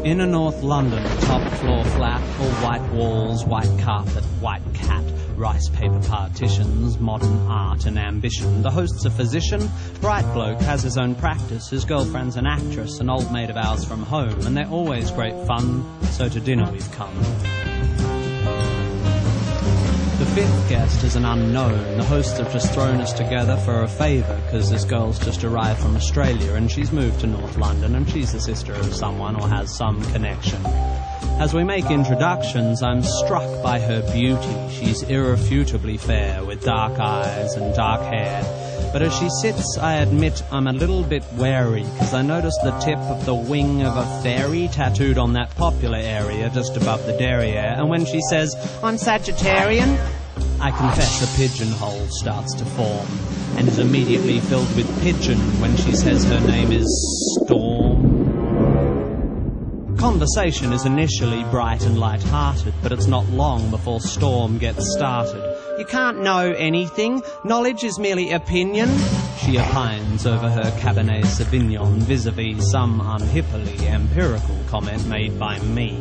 Inner North London, top floor flat, all white walls, white carpet, white cat, rice paper partitions, modern art and ambition. The host's a physician, bright bloke, has his own practice, his girlfriend's an actress, an old maid of ours from home, and they're always great fun, so to dinner we've come. The fifth guest is an unknown. The hosts have just thrown us together for a favour, because this girl's just arrived from Australia and she's moved to North London and she's the sister of someone or has some connection. As we make introductions, I'm struck by her beauty. She's irrefutably fair, with dark eyes and dark hair. But as she sits, I admit I'm a little bit wary, because I notice the tip of the wing of a fairy tattooed on that popular area just above the derriere, and when she says, "I'm Sagittarian," I confess a pigeonhole starts to form, and is immediately filled with pigeon when she says her name is Storm. Conversation is initially bright and light-hearted, but it's not long before Storm gets started. "You can't know anything. Knowledge is merely opinion," she opines over her Cabernet Sauvignon vis-a-vis some unhippily empirical comment made by me.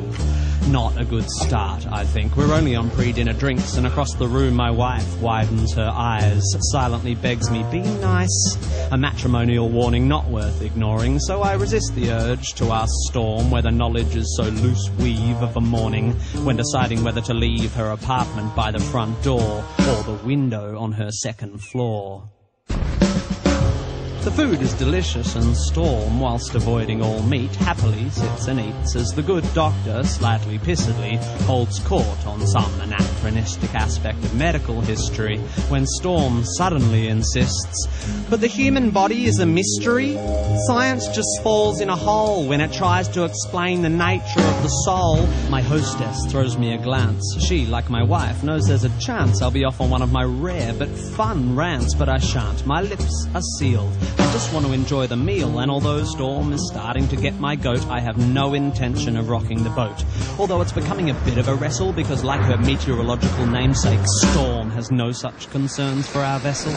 Not a good start, I think. We're only on pre-dinner drinks, and across the room my wife widens her eyes, silently begs me, "Be nice." A matrimonial warning not worth ignoring, so I resist the urge to ask Storm whether knowledge is so loose weave of a morning when deciding whether to leave her apartment by the front door or the window on her second floor. The food is delicious, and Storm, whilst avoiding all meat, happily sits and eats as the good doctor, slightly pissedly, holds court on some anachronistic aspect of medical history, when Storm suddenly insists, "But the human body is a mystery. Science just falls in a hole when it tries to explain the nature of the soul." My hostess throws me a glance. She, like my wife, knows there's a chance I'll be off on one of my rare but fun rants, but I shan't. My lips are sealed. I just want to enjoy the meal, and although Storm is starting to get my goat, I have no intention of rocking the boat. Although it's becoming a bit of a wrestle, because like her meteorological namesake, Storm has no such concerns for our vessel.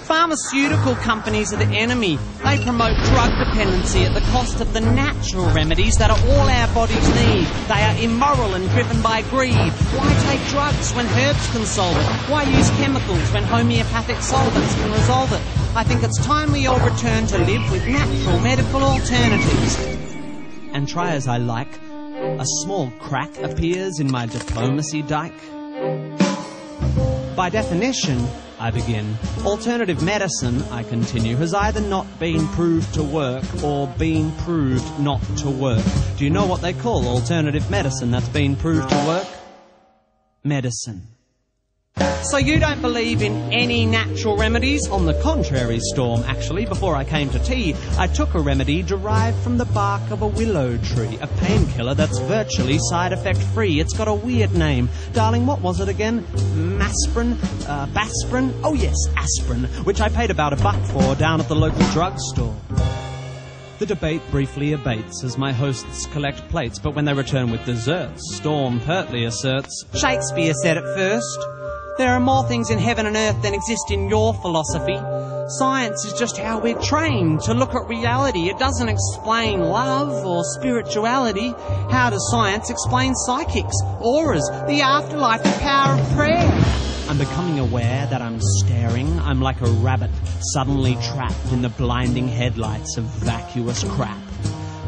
Pharmaceutical companies are the enemy. They promote drug dependency at the cost of the natural remedies that are all our bodies need. They are immoral and driven by greed. Why take drugs when herbs can solve it? Why use chemicals when homeopathic solvents can resolve it? I think it's time we all return to live with natural medical alternatives. And try as I like, a small crack appears in my diplomacy dike. By definition, I begin, alternative medicine, I continue, has either not been proved to work or been proved not to work. Do you know what they call alternative medicine that's been proved to work? Medicine. So you don't believe in any natural remedies? On the contrary, Storm, actually, before I came to tea, I took a remedy derived from the bark of a willow tree, a painkiller that's virtually side-effect-free. It's got a weird name. Darling, what was it again? Masprin? Basprin? Oh yes, aspirin, which I paid about $1 for down at the local drugstore. The debate briefly abates as my hosts collect plates, but when they return with desserts, Storm pertly asserts, "Shakespeare said it first. There are more things in heaven and earth than exist in your philosophy. Science is just how we're trained to look at reality. It doesn't explain love or spirituality. How does science explain psychics, auras, the afterlife, the power of prayer?" I'm becoming aware that I'm staring. I'm like a rabbit suddenly trapped in the blinding headlights of vacuous crap.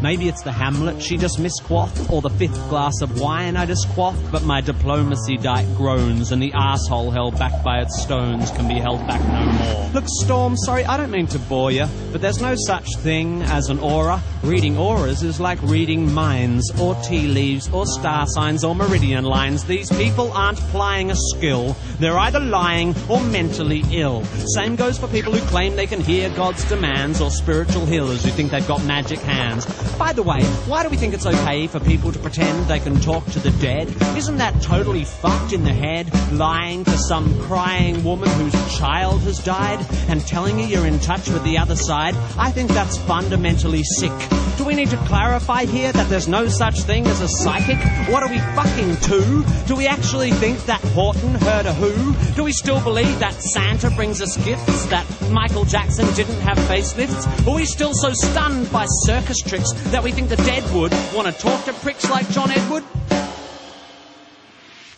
Maybe it's the Hamlet she just misquaffed, or the 5th glass of wine I just quaffed, but my diplomacy dike groans, and the arsehole held back by its stones can be held back no more. Look, Storm, sorry, I don't mean to bore you, but there's no such thing as an aura. Reading auras is like reading minds, or tea leaves, or star signs, or meridian lines. These people aren't plying a skill. They're either lying or mentally ill. Same goes for people who claim they can hear God's demands, or spiritual healers who think they've got magic hands. By the way, why do we think it's okay for people to pretend they can talk to the dead? Isn't that totally fucked in the head? Lying to some crying woman whose child has died and telling you you're in touch with the other side? I think that's fundamentally sick. Do we need to clarify here that there's no such thing as a psychic? What are we fucking to? Do we actually think that Horton heard a who? Do we still believe that Santa brings us gifts? That Michael Jackson didn't have facelifts? Are we still so stunned by circus tricks that we think the dead would want to talk to pricks like John Edward?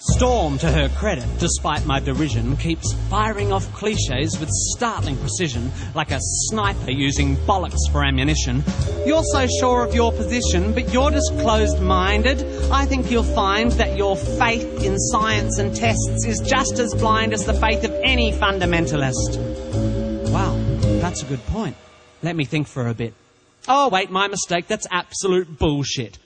Storm, to her credit, despite my derision, keeps firing off cliches with startling precision, like a sniper using bollocks for ammunition. You're so sure of your position, but you're just closed-minded. I think you'll find that your faith in science and tests is just as blind as the faith of any fundamentalist. Wow, that's a good point. Let me think for a bit. Oh, wait, my mistake. That's absolute bullshit.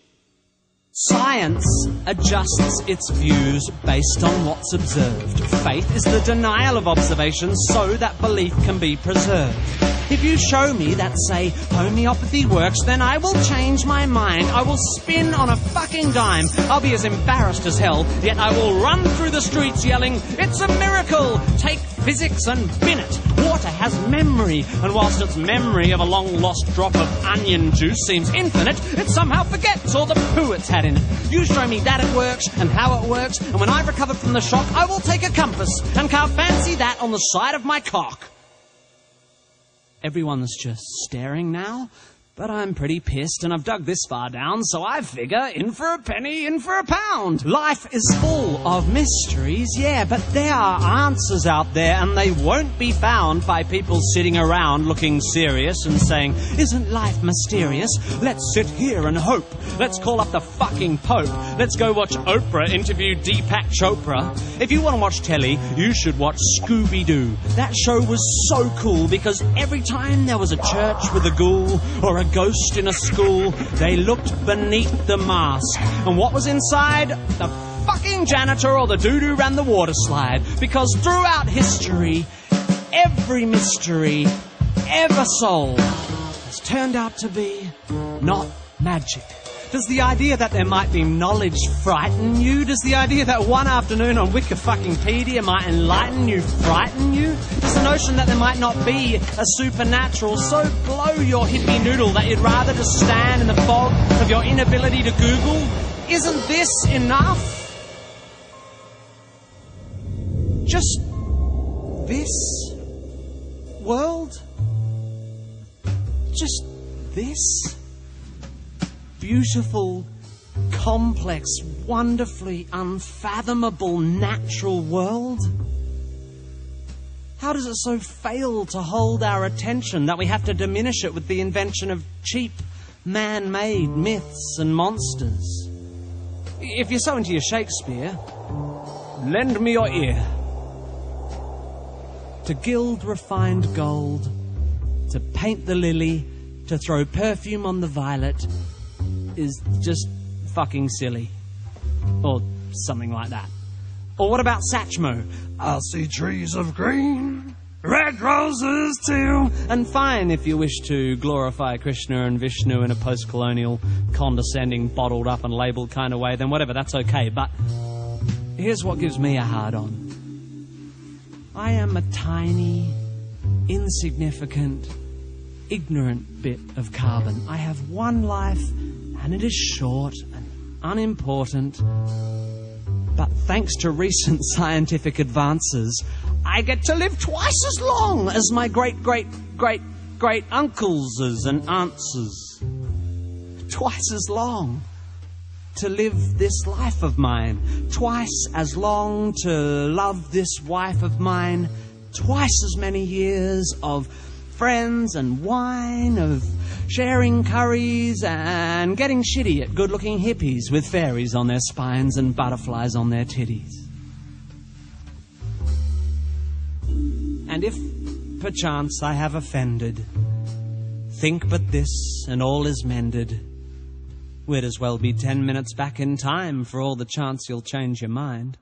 Science adjusts its views based on what's observed. Faith is the denial of observation so that belief can be preserved. If you show me that, say, homeopathy works, then I will change my mind. I will spin on a fucking dime. I'll be as embarrassed as hell, yet I will run through the streets yelling, "It's a miracle! Take physics and bin it! Water has memory, and whilst its memory of a long-lost drop of onion juice seems infinite, it somehow forgets all the poo it's had in it. You show me that it works, and how it works, and when I've recovered from the shock, I will take a compass and carve fancy that on the side of my cock." Everyone's just staring now, but I'm pretty pissed and I've dug this far down, so I figure in for a penny, in for a pound. Life is full of mysteries, yeah, but there are answers out there and they won't be found by people sitting around looking serious and saying, "Isn't life mysterious? Let's sit here and hope. Let's call up the fucking Pope. Let's go watch Oprah interview Deepak Chopra." If you want to watch telly, you should watch Scooby-Doo. That show was so cool because every time there was a church with a ghoul or a ghost in a school, they looked beneath the mask. And what was inside? The fucking janitor or the dude who ran the water slide. Because throughout history, every mystery ever solved has turned out to be not magic. Does the idea that there might be knowledge frighten you? Does the idea that one afternoon on Wikipedia might enlighten you frighten you? Does the notion that there might not be a supernatural so blow your hippie noodle that you'd rather just stand in the fog of your inability to Google? Isn't this enough? Just this world? Just this? Beautiful, complex, wonderfully unfathomable natural world? How does it so fail to hold our attention that we have to diminish it with the invention of cheap, man-made myths and monsters? If you're so into your Shakespeare, lend me your ear. To gild refined gold, to paint the lily, to throw perfume on the violet, is just fucking silly. Or something like that. Or what about Satchmo? "I'll see trees of green, red roses too." And fine if you wish to glorify Krishna and Vishnu in a post-colonial, condescending, bottled up and labelled kind of way, then whatever, that's okay. But here's what gives me a hard-on. I am a tiny, insignificant, ignorant bit of carbon. I have one life, and it is short and unimportant. But thanks to recent scientific advances, I get to live twice as long as my great-great-great-great-uncles and aunts. Twice as long to live this life of mine. Twice as long to love this wife of mine. Twice as many years of friends and wine, of sharing curries and getting shitty at good-looking hippies with fairies on their spines and butterflies on their titties. And if, perchance, I have offended, think but this and all is mended. We'd as well be 10 minutes back in time for all the chance you'll change your mind.